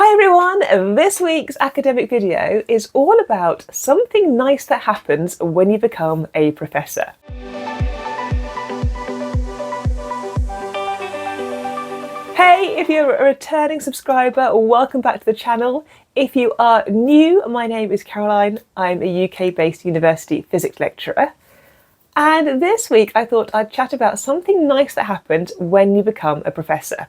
Hi everyone, this week's academic video is all about something nice that happens when you become a professor. Hey, if you're a returning subscriber, welcome back to the channel. If you are new, my name is Caroline. I'm a UK-based university physics lecturer. And this week I thought I'd chat about something nice that happened when you become a professor.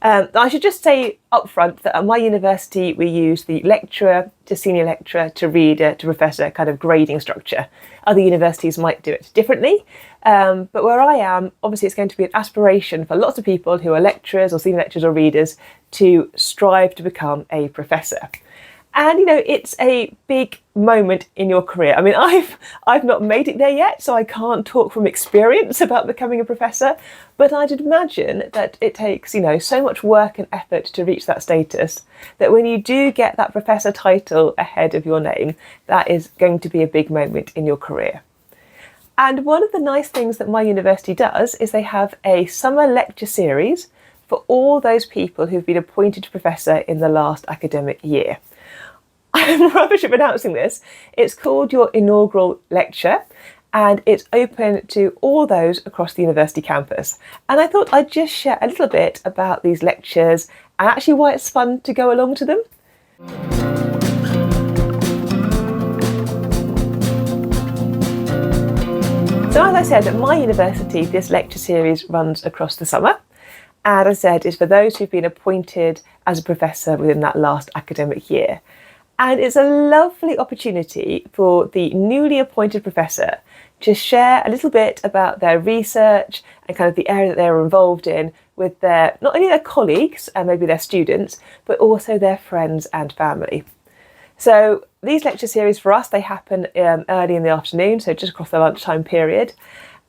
I should just say up front that at my university we use the lecturer to senior lecturer to reader to professor kind of grading structure. Other universities might do it differently, but where I am, obviously it's going to be an aspiration for lots of people who are lecturers or senior lecturers or readers to strive to become a professor. And you know, it's a big moment in your career. I mean, I've not made it there yet, so I can't talk from experience about becoming a professor, but I'd imagine that it takes, you know, so much work and effort to reach that status that when you do get that professor title ahead of your name, that is going to be a big moment in your career. And one of the nice things that my university does is they have a summer lecture series for all those people who've been appointed professor in the last academic year. I'm rubbish at pronouncing this. It's called your inaugural lecture and it's open to all those across the university campus. And I thought I'd just share a little bit about these lectures and actually why it's fun to go along to them. So as I said, at my university, this lecture series runs across the summer. And as I said, it's for those who've been appointed as a professor within that last academic year. And it's a lovely opportunity for the newly appointed professor to share a little bit about their research and kind of the area that they're involved in with their, not only their colleagues and maybe their students, but also their friends and family. So these lecture series for us, they happen early in the afternoon, so just across the lunchtime period.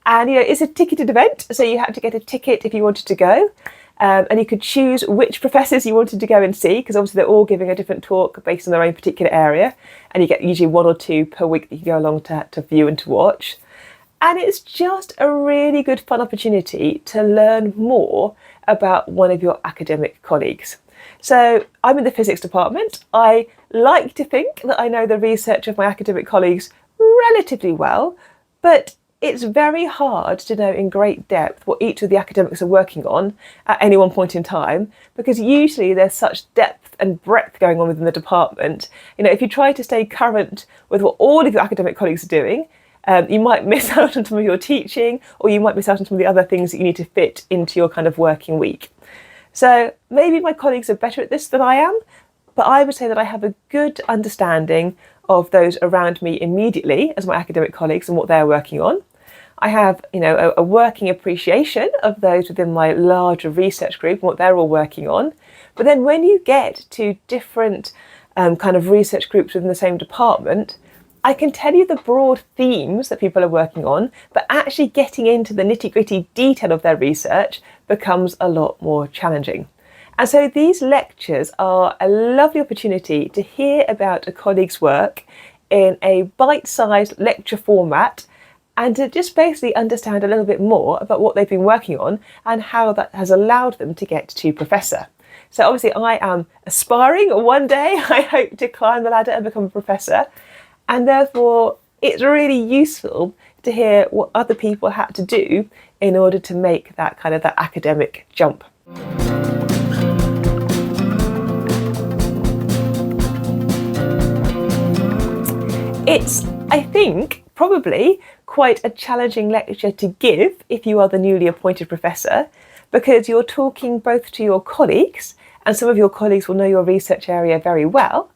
And you know, it's a ticketed event, so you had to get a ticket if you wanted to go. And you could choose which professors you wanted to go and see, because obviously they're all giving a different talk based on their own particular area. And you get usually one or two per week that you go along to view and to watch. And it's just a really good fun opportunity to learn more about one of your academic colleagues. So I'm in the physics department. I like to think that I know the research of my academic colleagues relatively well, but it's very hard to know in great depth what each of the academics are working on at any one point in time, because usually there's such depth and breadth going on within the department. You know, if you try to stay current with what all of your academic colleagues are doing, you might miss out on some of your teaching, or you might miss out on some of the other things that you need to fit into your kind of working week. So maybe my colleagues are better at this than I am, but I would say that I have a good understanding of those around me immediately as my academic colleagues and what they're working on. I have, you know, a working appreciation of those within my larger research group and what they're all working on. But then when you get to different kind of research groups within the same department, I can tell you the broad themes that people are working on, but actually getting into the nitty-gritty detail of their research becomes a lot more challenging. And so these lectures are a lovely opportunity to hear about a colleague's work in a bite-sized lecture format, and to just basically understand a little bit more about what they've been working on and how that has allowed them to get to professor. So obviously I am aspiring one day, I hope, to climb the ladder and become a professor, and therefore it's really useful to hear what other people had to do in order to make that kind of that academic jump. It's, I think, probably quite a challenging lecture to give if you are the newly appointed professor, because you're talking both to your colleagues, and some of your colleagues will know your research area very well,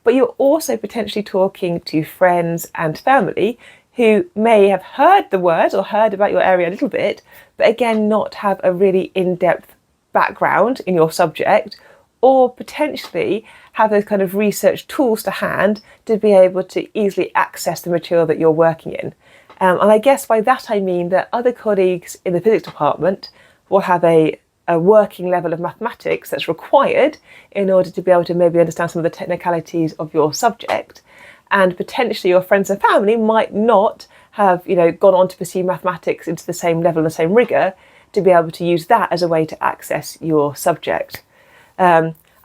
but you're also potentially talking to friends and family who may have heard the word or heard about your area a little bit, but again not have a really in-depth background in your subject, or potentially have those kind of research tools to hand to be able to easily access the material that you're working in. And I guess by that I mean that other colleagues in the physics department will have a working level of mathematics that's required in order to be able to maybe understand some of the technicalities of your subject. And potentially your friends and family might not have, you know, gone on to pursue mathematics into the same level and the same rigour to be able to use that as a way to access your subject.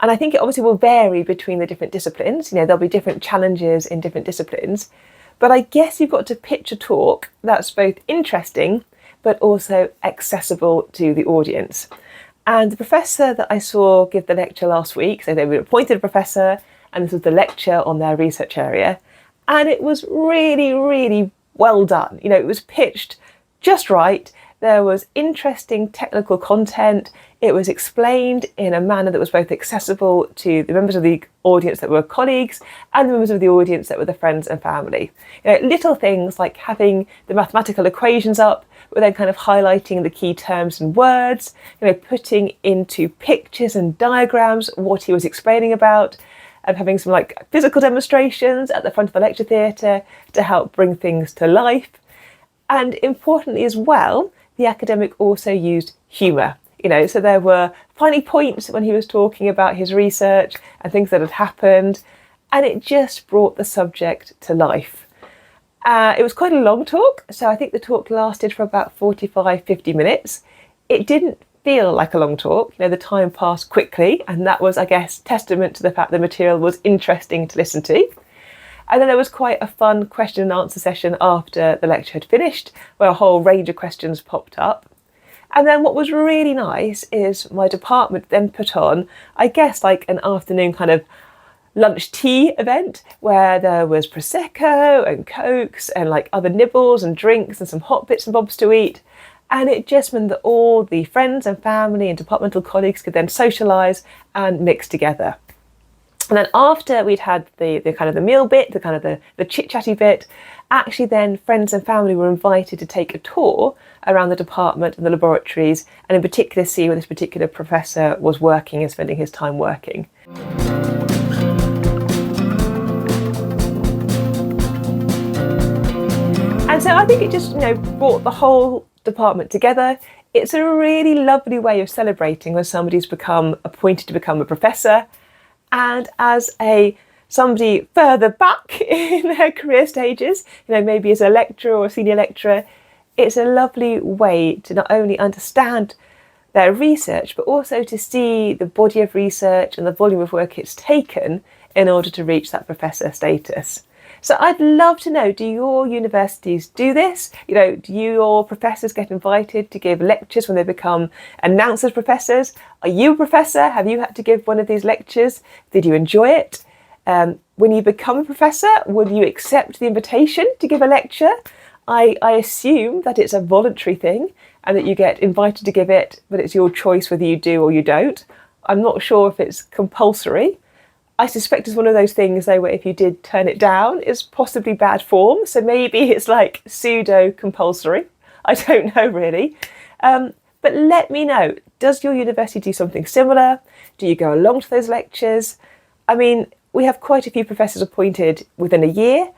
And I think it obviously will vary between the different disciplines. You know, there'll be different challenges in different disciplines. But I guess you've got to pitch a talk that's both interesting, but also accessible to the audience. And the professor that I saw give the lecture last week, so they were appointed a professor, and this was the lecture on their research area. And it was really, really well done. You know, it was pitched just right. There was interesting technical content. It was explained in a manner that was both accessible to the members of the audience that were colleagues and the members of the audience that were the friends and family. You know, little things like having the mathematical equations up, but then kind of highlighting the key terms and words, you know, putting into pictures and diagrams what he was explaining about, and having some like physical demonstrations at the front of the lecture theatre to help bring things to life. And importantly as well, the academic also used humour. You know, so there were funny points when he was talking about his research and things that had happened, and it just brought the subject to life. It was quite a long talk, so I think the talk lasted for about 45-50 minutes. It didn't feel like a long talk. You know, the time passed quickly, and that was, I guess, testament to the fact the material was interesting to listen to. And then there was quite a fun question and answer session after the lecture had finished, where a whole range of questions popped up. And then what was really nice is my department then put on, I guess, like an afternoon kind of lunch tea event where there was Prosecco and Cokes and like other nibbles and drinks and some hot bits and bobs to eat. And it just meant that all the friends and family and departmental colleagues could then socialise and mix together. And then after we'd had the kind of the meal bit, the kind of the chit-chatty bit, actually then friends and family were invited to take a tour around the department and the laboratories, and in particular see where this particular professor was working and spending his time working. And so I think it just, you know, brought the whole department together. It's a really lovely way of celebrating when somebody's become appointed to become a professor. And as somebody further back in their career stages, you know, maybe as a lecturer or a senior lecturer, it's a lovely way to not only understand their research, but also to see the body of research and the volume of work it's taken in order to reach that professor status. So I'd love to know, do your universities do this? You know, do your professors get invited to give lectures when they become announced as professors? Are you a professor? Have you had to give one of these lectures? Did you enjoy it? When you become a professor, will you accept the invitation to give a lecture? I assume that it's a voluntary thing and that you get invited to give it, but it's your choice whether you do or you don't. I'm not sure if it's compulsory. I suspect it's one of those things though where if you did turn it down, it's possibly bad form. So maybe it's like pseudo compulsory. I don't know really. But let me know, does your university do something similar? Do you go along to those lectures? I mean, we have quite a few professors appointed within a year,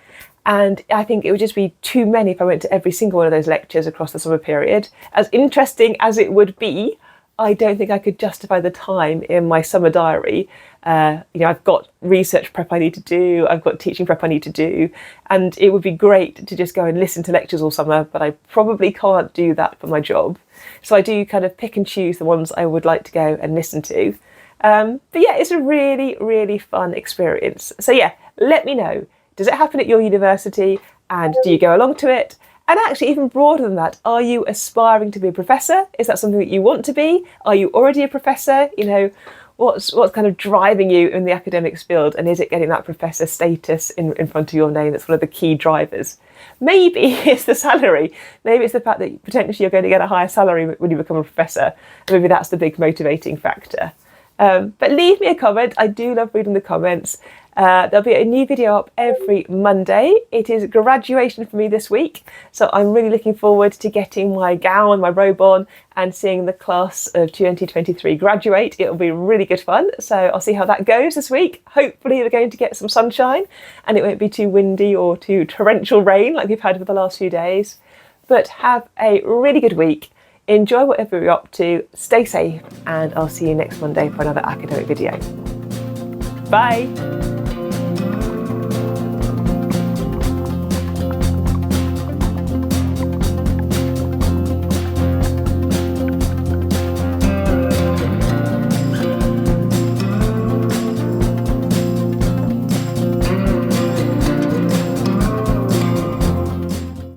and I think it would just be too many if I went to every single one of those lectures across the summer period. As interesting as it would be, I don't think I could justify the time in my summer diary. You know, I've got research prep I need to do, I've got teaching prep I need to do, and it would be great to just go and listen to lectures all summer, but I probably can't do that for my job. So I do kind of pick and choose the ones I would like to go and listen to. But yeah, it's a really, really fun experience. So yeah, let me know. Does it happen at your university, and do you go along to it? And actually, even broader than that, are you aspiring to be a professor? Is that something that you want to be? Are you already a professor? You know, what's kind of driving you in the academics field, and is it getting that professor status in front of your name that's one of the key drivers? Maybe it's the salary. Maybe it's the fact that potentially you're going to get a higher salary when you become a professor. Maybe that's the big motivating factor. But leave me a comment. I do love reading the comments. There'll be a new video up every Monday. It is graduation for me this week, so I'm really looking forward to getting my gown, my robe on, and seeing the class of 2023 graduate. It'll be really good fun, so I'll see how that goes this week. Hopefully we're going to get some sunshine and it won't be too windy or too torrential rain like we've had for the last few days. But have a really good week. Enjoy whatever you're up to, stay safe, and I'll see you next Monday for another academic video. Bye!